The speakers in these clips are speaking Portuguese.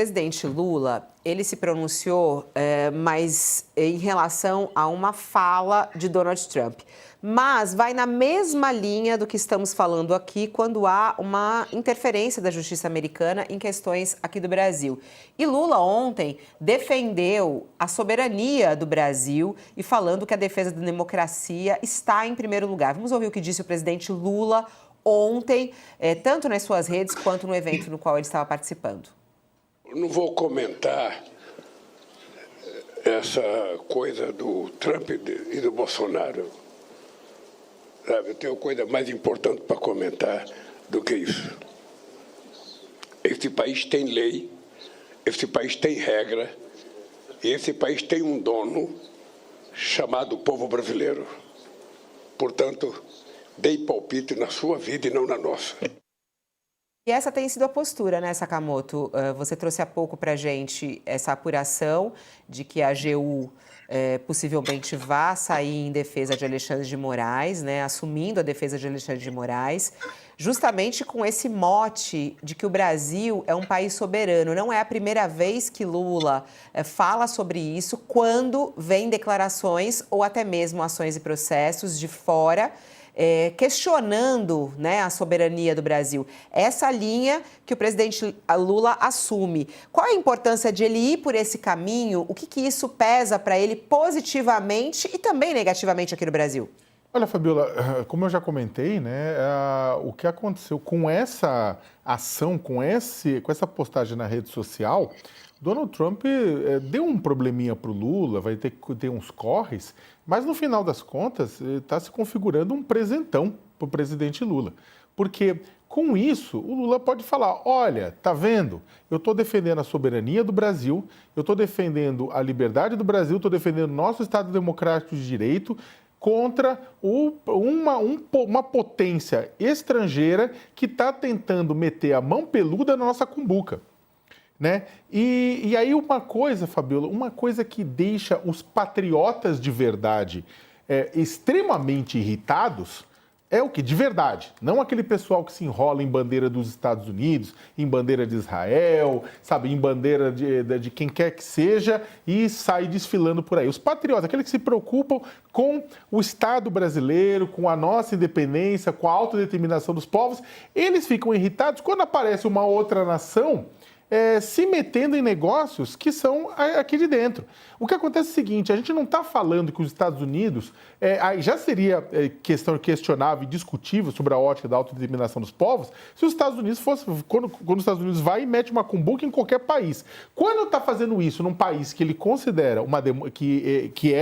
O presidente Lula, ele se pronunciou, mas em relação a uma fala de Donald Trump. Mas vai na mesma linha do que estamos falando aqui quando há uma interferência da justiça americana em questões aqui do Brasil. E Lula ontem defendeu a soberania do Brasil e falando que a defesa da democracia está em primeiro lugar. Vamos ouvir o que disse o presidente Lula ontem, tanto nas suas redes quanto no evento no qual ele estava participando. Eu não vou comentar essa coisa do Trump e do Bolsonaro. Sabe, eu tenho coisa mais importante para comentar do que isso. Esse país tem lei, esse país tem regra, e esse país tem um dono chamado povo brasileiro. Portanto, dei palpite na sua vida e não na nossa. E essa tem sido a postura, né, Sakamoto? Você trouxe há pouco para a gente essa apuração de que a AGU possivelmente vá sair em defesa de Alexandre de Moraes, né, assumindo a defesa de Alexandre de Moraes, justamente com esse mote de que o Brasil é um país soberano. Não é a primeira vez que Lula fala sobre isso, quando vem declarações ou até mesmo ações e processos de fora, questionando, né, a soberania do Brasil. Essa linha que o presidente Lula assume. Qual a importância de ele ir por esse caminho? O que isso pesa para ele positivamente e também negativamente aqui no Brasil? Olha, Fabiola, como eu já comentei, né, o que aconteceu com essa ação, com essa postagem na rede social, Donald Trump deu um probleminha para o Lula, vai ter que ter uns corres, mas no final das contas está se configurando um presentão para o presidente Lula. Porque com isso o Lula pode falar, olha, tá vendo? Eu estou defendendo a soberania do Brasil, eu estou defendendo a liberdade do Brasil, estou defendendo o nosso Estado Democrático de Direito contra uma potência estrangeira que está tentando meter a mão peluda na nossa cumbuca. Né? E aí uma coisa, Fabiola, uma coisa que deixa os patriotas de verdade extremamente irritados é o que? De verdade. Não aquele pessoal que se enrola em bandeira dos Estados Unidos, em bandeira de Israel, sabe, em bandeira de quem quer que seja e sai desfilando por aí. Os patriotas, aqueles que se preocupam com o Estado brasileiro, com a nossa independência, com a autodeterminação dos povos, eles ficam irritados quando aparece uma outra nação se metendo em negócios que são aqui de dentro. O que acontece é o seguinte, a gente não está falando que os Estados Unidos, já seria questão questionável e discutível sobre a ótica da autodeterminação dos povos, se os Estados Unidos fosse, quando os Estados Unidos vai e mete uma cumbuca em qualquer país. Quando está fazendo isso num país que ele considera que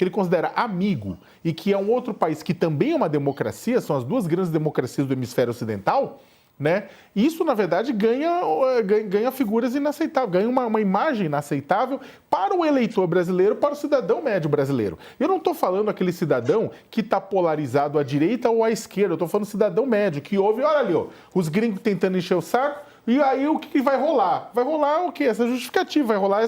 ele considera amigo e que é um outro país que também é uma democracia, são as duas grandes democracias do hemisfério ocidental, né? Isso, na verdade, ganha figuras inaceitáveis, ganha uma imagem inaceitável para o eleitor brasileiro, para o cidadão médio brasileiro. Eu não estou falando aquele cidadão que está polarizado à direita ou à esquerda, eu estou falando cidadão médio, que ouve, olha ali, ó, os gringos tentando encher o saco, e aí o que vai rolar? Vai rolar o quê? Essa justificativa, vai rolar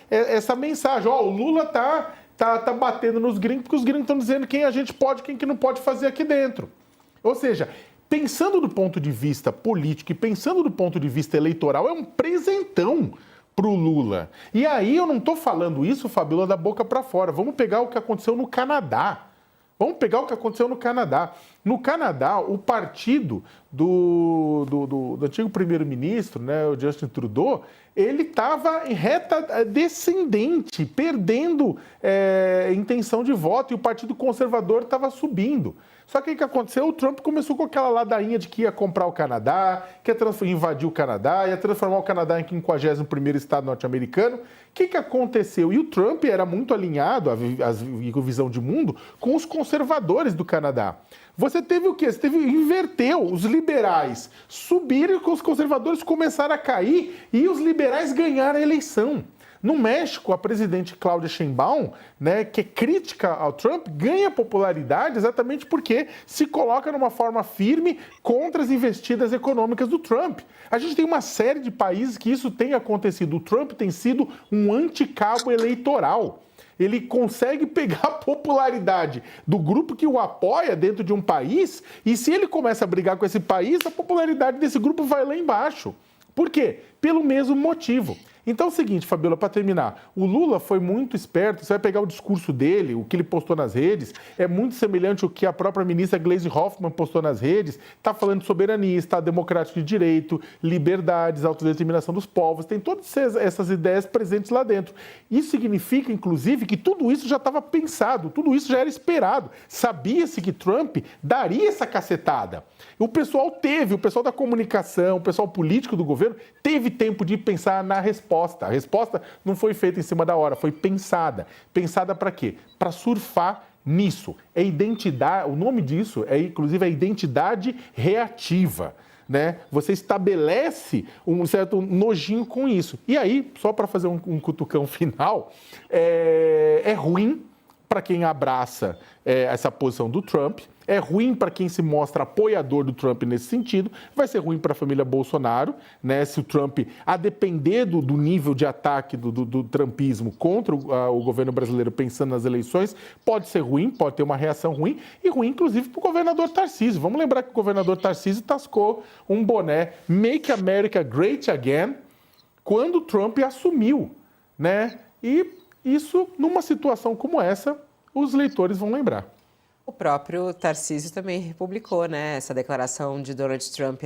essa mensagem, ó, o Lula tá batendo nos gringos, porque os gringos estão dizendo quem a gente pode, quem que não pode fazer aqui dentro. Ou seja, pensando do ponto de vista político e pensando do ponto de vista eleitoral, é um presentão para o Lula. E aí eu não estou falando isso, Fabiola, da boca para fora. Vamos pegar o que aconteceu no Canadá. No Canadá, o partido do antigo primeiro-ministro, né, o Justin Trudeau, ele estava em reta descendente, perdendo intenção de voto, e o Partido Conservador estava subindo. Só que o que aconteceu? O Trump começou com aquela ladainha de que ia comprar o Canadá, que ia invadir o Canadá, ia transformar o Canadá em 51º estado norte-americano. O que aconteceu? E o Trump era muito alinhado, a visão de mundo, com os conservadores do Canadá. Você teve o quê? Inverteu, os liberais subiram e os conservadores começaram a cair e os liberais ganharam a eleição. No México, a presidente Claudia Sheinbaum, né, que é crítica ao Trump, ganha popularidade exatamente porque se coloca numa forma firme contra as investidas econômicas do Trump. A gente tem uma série de países que isso tem acontecido. O Trump tem sido um anticabo eleitoral. Ele consegue pegar a popularidade do grupo que o apoia dentro de um país e se ele começa a brigar com esse país, a popularidade desse grupo vai lá embaixo. Por quê? Pelo mesmo motivo. Então é o seguinte, Fabiola, para terminar, o Lula foi muito esperto, você vai pegar o discurso dele, o que ele postou nas redes, é muito semelhante ao que a própria ministra Gleisi Hoffmann postou nas redes, está falando de soberania, Estado democrático de direito, liberdades, autodeterminação dos povos, tem todas essas ideias presentes lá dentro. Isso significa, inclusive, que tudo isso já estava pensado, tudo isso já era esperado. Sabia-se que Trump daria essa cacetada. O pessoal da comunicação, o pessoal político do governo, teve tempo de pensar na resposta. A resposta não foi feita em cima da hora, foi pensada. Pensada para quê? Para surfar nisso. É identidade, o nome disso é, inclusive, a identidade reativa. Né? Você estabelece um certo nojinho com isso. E aí, só para fazer um cutucão final, é ruim para quem abraça essa posição do Trump, é ruim para quem se mostra apoiador do Trump nesse sentido, vai ser ruim para a família Bolsonaro, né? Se o Trump, a depender do nível de ataque do trumpismo contra o governo brasileiro pensando nas eleições, pode ser ruim, pode ter uma reação ruim, e ruim inclusive para o governador Tarcísio. Vamos lembrar que o governador Tarcísio tascou um boné Make America Great Again quando o Trump assumiu, né? E isso, numa situação como essa, os leitores vão lembrar. O próprio Tarcísio também republicou, né, essa declaração de Donald Trump